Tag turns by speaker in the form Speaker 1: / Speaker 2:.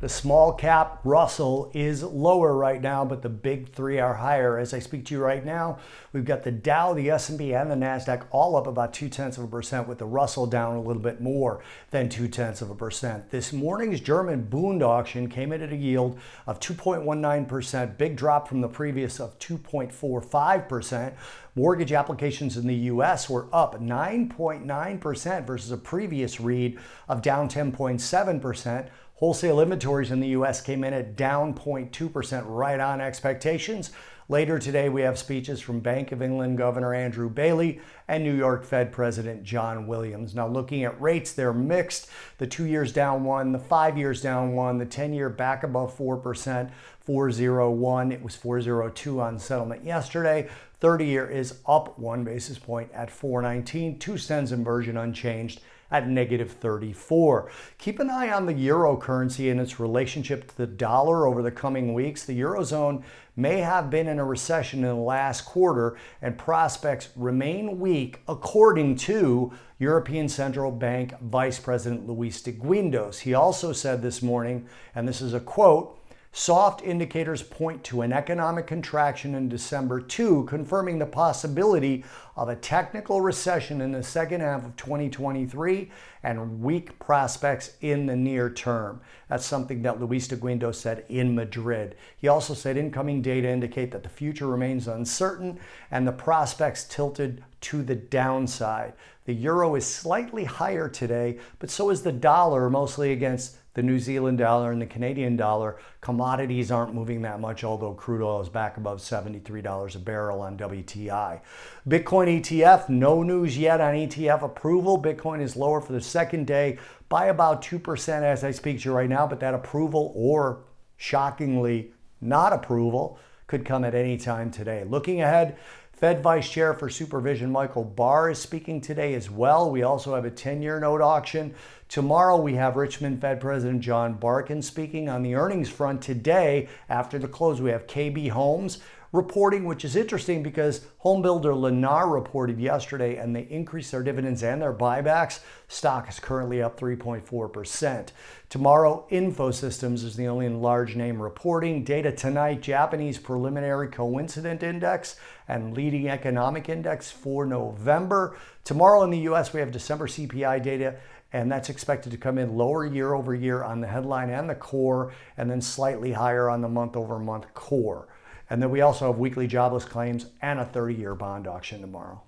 Speaker 1: The small cap Russell is lower right now, but the big three are higher. As I speak to you right now, we've got the Dow, the S&P, and the NASDAQ all up about 0.2%, with the Russell down a little bit more than 0.2%. This morning's German Bund auction came in at a yield of 2.19%, big drop from the previous of 2.45%. Mortgage applications in the U.S. were up 9.9% versus a previous read of down 10.7%. Wholesale inventories in the U.S. came in at down 0.2%, right on expectations. Later today, we have speeches from Bank of England Governor Andrew Bailey and New York Fed President John Williams. Now, looking at rates, they're mixed. The 2 years down 1, the 5 years down 1, the 10-year back above 4%, 4.01. It was 4.02 on settlement yesterday. 30-year is up 1 basis point at 4.19. 2 cents inversion unchanged at -34. Keep an eye on the euro currency and its relationship to the dollar over the coming weeks. The Eurozone may have been in a recession in the last quarter, and prospects remain weak, according to European Central Bank Vice President Luis de Guindos. He also said this morning, and this is a quote, "Soft indicators point to an economic contraction in December too, confirming the possibility of a technical recession in the second half of 2023 and weak prospects in the near term." That's something that Luis de Guindos said in Madrid. He also said incoming data indicate that the future remains uncertain and the prospects tilted to the downside. The euro is slightly higher today, but so is the dollar, mostly against the New Zealand dollar and the Canadian dollar. Commodities aren't moving that much, although crude oil is back above $73 a barrel on WTI. Bitcoin ETF, no news yet on ETF approval. Bitcoin is lower for the second day by about 2% as I speak to you right now, but that approval, or shockingly not approval, could come at any time today. Looking ahead, Fed Vice Chair for Supervision Michael Barr is speaking today as well. We also have a 10-year note auction. Tomorrow we have Richmond Fed President John Barkin speaking. On the earnings front today, after the close, we have KB Homes reporting, which is interesting because home builder Lennar reported yesterday and they increased their dividends and their buybacks. Stock is currently up 3.4%. Tomorrow, Infosystems is the only large name reporting. Data tonight, Japanese preliminary coincident index and leading economic index for November. Tomorrow in the U.S., we have December CPI data, and that's expected to come in lower year over year on the headline and the core, and then slightly higher on the month over month core. And then we also have weekly jobless claims and a 30-year bond auction tomorrow.